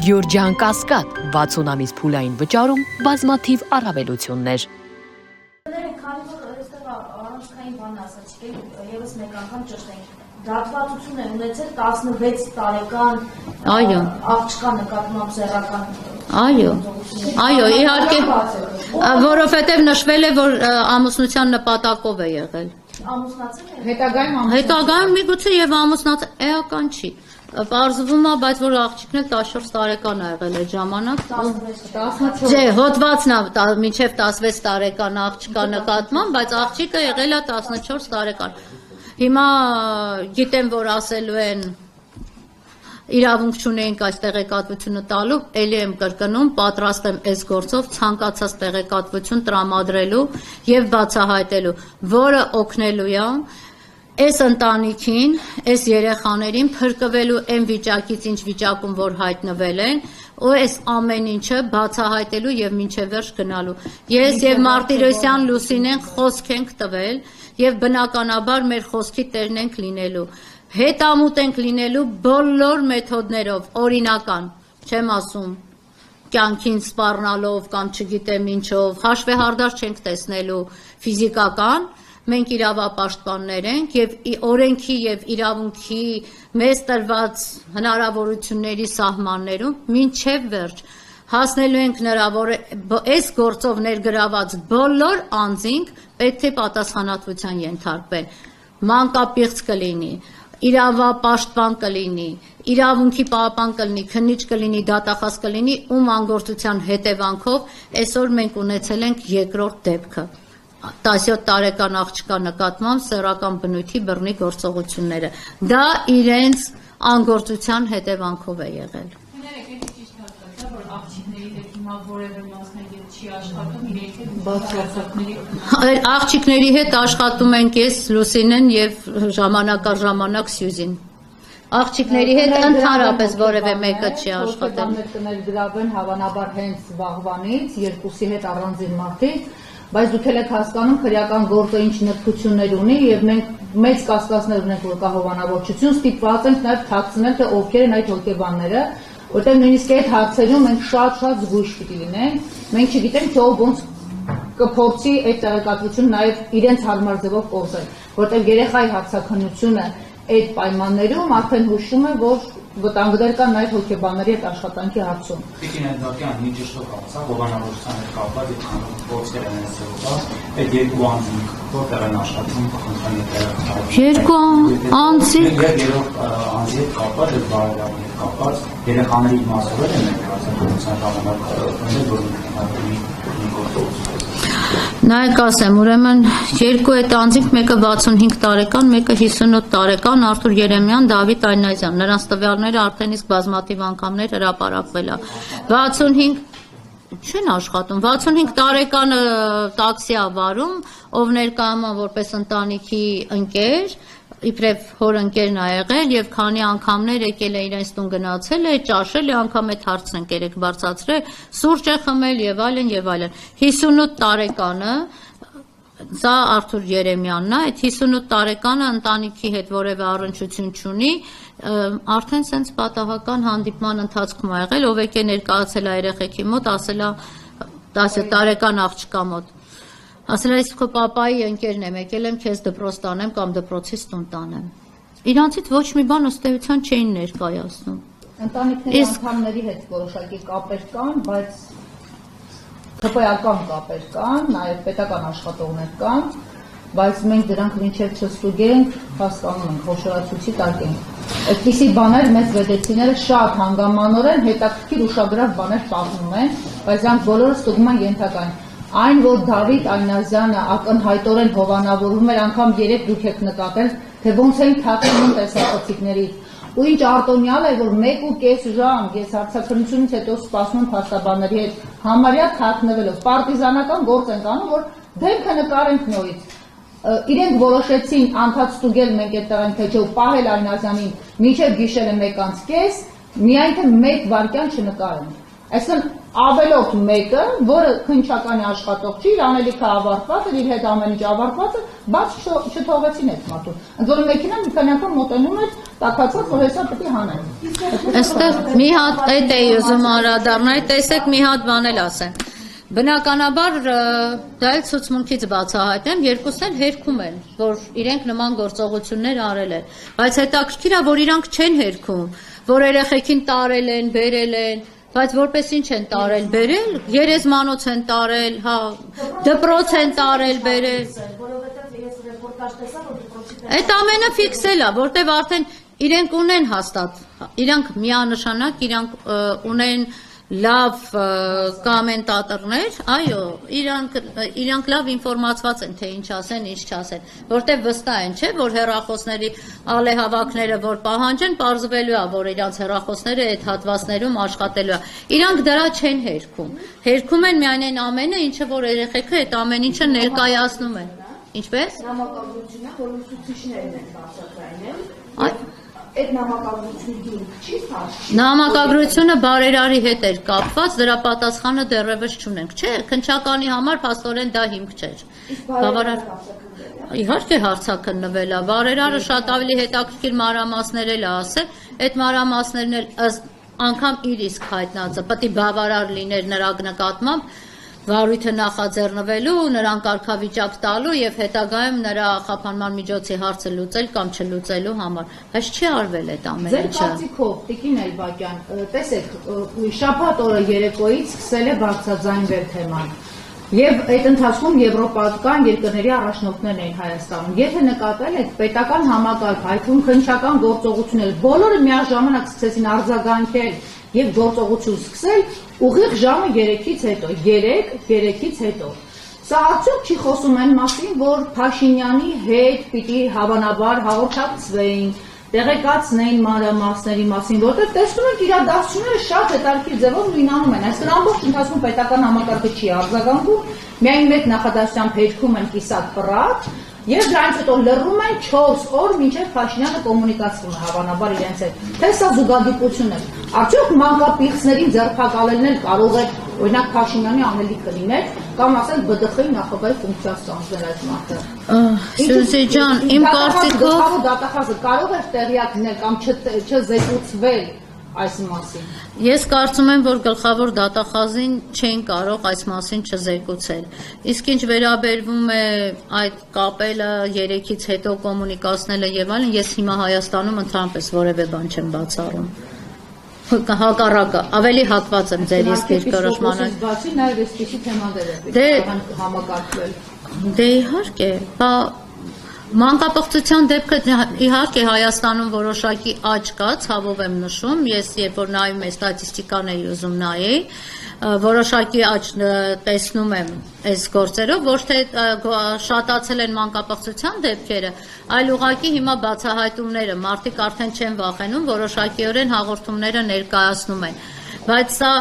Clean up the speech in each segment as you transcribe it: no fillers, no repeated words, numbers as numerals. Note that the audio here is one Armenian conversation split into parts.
Գյորջյան Կասկադ 60 ամիս փուլային վճարում բազմաթիվ առավելություններ։ Դատվածություն է ունեցել 16 տարեկան աղջկա նկատմամբ սեռական։ Այո, իհարկե, որովհետև նշվել է, որ ամուսնության նպատակով է եղել։ Ամուսնացել է։ Հետագայում միգուցե եւ ամուսնացել էական չի։ Պարզվում է, բայց որ աղջիկն էլ 14 տարեկան է եղել այդ ժամանակ։ 14։ Չէ, հոդվածն է մինչև 16 տարեկան աղջկա նկատմամբ, բայց աղջիկը եղել է 14 տարեկան։ Հիմա գիտեմ, որ ասելու են իրավունք չունեինք այս տեղեկատվությունը տալու, ելի եմ կրկնում, պատրաստ եմ այս գործով ցանկացած տեղեկատվություն տրամադրելու եւ բացահայտելու, որը օգնելու է այս ընտանիքին, այս երեխաներին փրկվելու այն վիճակից, ինչ վիճակում որ հայտնվել են, ու այս ամեն ինչը բացահայտելու եւ մինչեւ վերջ գնալու։ Ես եւ Մարտիրոսյան Լուսինեն խոսք ենք տվել եւ բնականաբար մեր խոսքի տերն ենք լինելու։ Հետամուտ ենք լինելու բոլոր մեթոդներով, օրինական, չեմ ասում, կյանքին սպառնալով կամ չգիտեմ ինչով, հաշվեհարդար չենք տեսնելու ֆիզիկական, մենք իրավապաշտպաններ ենք եւ օրենքի եւ իրավունքի մեզ տրված հնարավորությունների սահմաններում մինչեւ վերջ հասնելու ենք նրա, որ այս գործով ներգրաված բոլոր անձինք պետք է պատասխանատվության ենթարկվեն, մանկապիղծ կլինի, իրավապաշտպան կլինի, իրավունքի պահապան կլինի, քննիչ կլինի, դատախազ կլինի, ում անգործության հետևանքով այսօր մենք ունեցել ենք երկրորդ դեպքը 17 տարեկան աղջկա նկատմամբ սեռական բնույթի բռնի գործողությունները։ Դա իրենց անգործության հետևանքով է եղել։ Աղջիկների հետ աշխատում ենք ես, Լուսինեն եւ ժամանակ առ ժամանակ Սյուզին։ Աղջիկների հետ ընդհանրապես որևէ մեկը չի աշխատել։ Կներգրավեն հավանաբար հենց վաղվանից, երկուսի հետ առանձին մարդիկ, բայց դուք եք հասկանում քրեական գործը ինչ նրբություններ ունի եւ մենք մեծ կասկածներ ունենք, որ կա հովանավորչություն, ստիպված ենք նաեւ թաքցնել, թե ովքեր են այդ հոգեբանները, որտեղ նույնիսկ այդ հարցերում մենք շատ զգույշ պիտի լինենք, մենք չգիտենք, թե ով ոնց կփորձի այդ տեղեկատվությունը նաեւ իրենց հարմար ձևով կորզել, որտեղ երեխայի հարցաքննությունը այդ պայմաններում արդեն հուշում է, որ վտանգներ կան նաև հոգեբանների հետ աշխատանքի հարցում։ Պիտի ներդրական մի ճշտով կամսա, հովանավորության հետ կապված այդ գործեր են այսօր, այդ երկու անձինք որտեղ են աշխատում երկու անձինք երրորդ անձի հետ կապված, այդ բարեկամների հետ կապված երեխաների մասով են ներկայացնության ժամանակ որ Նայեք ասեմ, ուրեմն երկու այդ անձինք, մեկը 65 տարեկան, մեկը 58 տարեկան, Արթուր Երեմյան, Դավիթ Այնազյան, նրանց տվյալները արդեն իսկ բազմաթիվ անգամներ հրապարակվել է։ 65 չեն աշխատում, 65 տարեկանը տաքսի է վարում, ով ներկայանում է որպես ընտանիքի ընկեր, իբրև հոր ընկերն է եղել եւ քանի անգամներ եկել է իրենց տուն գնացել է, ճաշել է, անգամ այդ հարցն են կերեք բարձրացրել, սուրճ է խմել եւ այլն եւ այլն։ 58 տարեկանը սա Արթուր Երեմյանն է, այդ 58 տարեկանը ընտանիքի հետ որևէ առնչություն չունի, արդեն sense պատահական հանդիպման ընթացքում ա եղել, ով եկե ներկայացել է երեխեքի մոտ, ասել է 10 տարեկան աղջկա մոտ։ Ասել է, քո պապայի ընկերն եմ, եկել եմ քեզ դպրոց տանեմ կամ դպրոցից տուն տանեմ։ Իրանցից ոչ մի բան ըստ էության չէին ներկայացնում։ Ընտանիքների անդամների հետ որոշակի կապեր կան, բայց ՀՊ-ական կապեր կան, նաև պետական աշխատողներ կան, բայց մենք դրանք մինչև չստուգենք, հասկանում ենք, խոշորացուցի տակ ենք։ Այդպիսի բաներ մեծ վեդեցիները շատ հանգամանորեն հետաքրքիր ուշագրավ բաներ պատմում են, բայց դրանք բոլորը ստուգում են ենթական։ Այն, որ Դավիթ Այնազյանը ակնհայտորեն հովանավորում էր, անգամ 3 դուք եք նկատել, թե ոնց էին թաքնվում տեսախցիկների։ Ու ինչ արտոնյալ է, որ 1.5 ժամ ես հարցաքննությունից հետո սպասում եմ փաստաբանների հետ համարյա թաքնվելով։ Պարտիզանական գործ ենք անում, որ դեմքը նկարենք նորից։ Իրենք որոշեցին անդադ ստուգել մենք այդտեղ ենք թե չէ, պահել Այնազյանին մինչև գիշերը 1:30, միայն թե 1 վայրկյան չնկարեն։ Այսինքն ավելորդ մեկը, որը քննչականի աշխատող չի, իր անելիքը ավարտված է, իր հետ ամեն ինչ ավարտված է, բայց չթողեցին այդ մարդուն։ Ընդ որում մեքենան մի քանի անգամ մոտենում էր, տաքացած, որ հեսա պետք է հանեն։ Այստեղ մի հատ այդ էի ուզում անդրադառնալ, տեսեք մի հատ բան էլ ասեմ։ Բնականաբար դա էլ ցուցմունքից բացահայտեմ, երկուսն էլ հերքում են, որ իրենք նման գործողություններ արել են, բայց հետաքրքիր է, որ իրանք չեն հերքում, որ երեխեքին տարել են, բերել են, բայց որպես ինչ են տարել, բերել, երեզմանոց են տարել, հա, դպրոց են տարել, բերել։ Որովհետև ես ռեպորտաժ տեսա, որ դպրոցի Այդ ամենը ֆիքսել է, որտեվ արդեն իրենք ունեն հաստատ, իրանք միանշանակ, իրանք ունեն լավ կոմենտատորներ, այո, իրանք լավ ինֆորմացված են, թե ինչ ասեն, ինչ չասեն, որտեվ վստահ են, չէ, որ հեռախոսների ալեհավաքները, որ պահանջեն, պարզվելու է, որ իրանք հեռախոսները այդ հատվածներում աշխատելու է։ Իրանք դրա չեն հերքում։ Հերքում են միայն այն ամենը, ինչը որ երեխեքը այդ ամեն ինչը ներկայացնում են։ Ինչպես։ նամակագրությունը, որ ուսուցիչներն են բացատրել, Այ այդ նամակագրությունը դիմք չի փաստի։ Նամակագրությունը բարերարի հետ էր կապված, դրա պատասխանը դեռևս չունենք, չէ, քննչականի համար փաստորեն դա հիմք չէր։ Բավարար Իհարկե հարցաքննվել է, բարերարը շատ ավելի հետաքրքիր մանրամասներ էլ ասել, այդ մանրամասներն էլ անգամ իր իսկ հայտնածը, պետք է բավարար լիներ նրա նկատմամբ վարույթը նախաձեռնվելու, նրան կարգավիճակ տալու եւ հետագայում նրա խափանման միջոցի հարցը լուծել կամ չլուծելու համար։ Բայց չի արվել այդ ամեն Ձեր ինչը։ կարծիքով, Տիկին Էլբակյան, տեսեք, շաբաթ օրը երեկոյից սկսել է բարձրաձայնվել թեման։ Եվ այդ ընթացքում եվրոպական երկրների առաջնորդներն էին Հայաստանում։ Եթե նկատել եք, պետական համակարգ, այդում քննչական գործողություններ, բոլորը միաժամանակ սկսեցին արձագանքել եւ գործողություն սկսել ուղիղ ժամը 3-ից հետո, 3-3-ից հետո։ Սա արդյոք չի խոսում այն մասին, որ Փաշինյանի հետ պիտի հավանաբար հաղորդակցվեին, տեղեկացնեին մանրամասների մասին, որտեղ տեսնում ենք իրադարձությունները շատ հետաքրքիր ձևով նույնանում են։ Այսինքն ամբողջ ընթացքում պետական համակարգը չի արձագանքում, միայն մեկ նախադասությամբ հերքում են կիսատ պռատ, եւ դրանից հետո լռում են 4 օր մինչեւ Փաշինյանը կոմունիկացվում է հավանաբար իրենց հետ։ Թե սա զուգադիպություն է։ Արդյոք մանկապիղծներին ձերբակալելն էլ կարող է օրինակ Փաշինյանի անելիքը լինել, կամ ասել ԲԴԽ-ի նախագահի ֆունկցիա ստանձնել այդ մարդը։ Սյուզի ջան, իմ կարծիքով գլխավոր դատախազը կարող է տեղյակ լինել կամ չզեկուցվել այս մասին։ Ես կարծում եմ, որ գլխավոր դատախազին չեն կարող այս մասին չզեկուցել։ Իսկ ինչ վերաբերվում է այդ կապելը 3-ից հետո կոմունիկացնելը եւ այլն, ես հիմա Հայաստանում ընդհանրապես որևէ բան չեմ բացառում։ Հակառակը, ավելի հակված եմ ձեր իսկ երկրորոշմանը։ Բացի նաեւ այսպիսի թեմաներ են համակարգվել։ Դե իհարկե, մանկապղծության դեպքը իհարկե Հայաստանում որոշակի աճ կա, ցավով եմ նշում, ես երբ որ նայում եմ ստատիստիկան էի ուզում նայեի, որոշակի աճ տեսնում եմ այս գործերով, ոչ թե շատացել են մանկապղծության դեպքերը, այլ ուղղակի հիմա բացահայտումները, մարդիկ արդեն չեն վախենում, որոշակիորեն հաղորդումները ներկայացնում են, բայց սա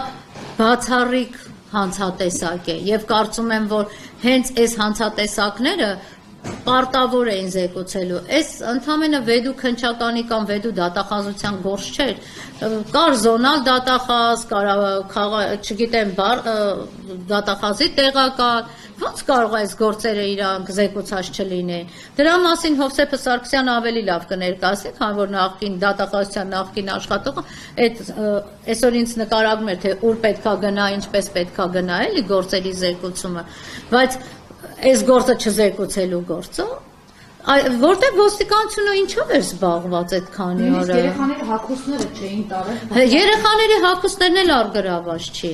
բացառիկ հանցատեսակ է եւ կարծում եմ, որ հենց այս հանցատեսակները պարտավոր էին զեկուցելու։ Այս ընդամենը վեդու քննչականի կամ վեդու դատախազության գործ չէր։ Կար զոնալ դատախազ, չգիտեմ, դատախազի տեղակալ, ոնց կարող է այս գործերը իրանք զեկուցած չլինեն։ Դրա մասին Հովսեփ Սարգսյանը ավելի լավ կներկայացնի, քանի որ նախկին դատախազության նախկին աշխատողը այսօր ինձ նկարագրում էր, թե ուր պետքա գնա, ինչպես պետքա գնա, էլի գործերի զեկուցումը, բայց այս գործը չզեկուցելու գործը, որտեղ ոստիկանությունը ինչով էր զբաղված այդ քանի օրը։ Երեխաների հագուստները չէին տարել։ Երեխաների հագուստներն էլ արգրաված չի։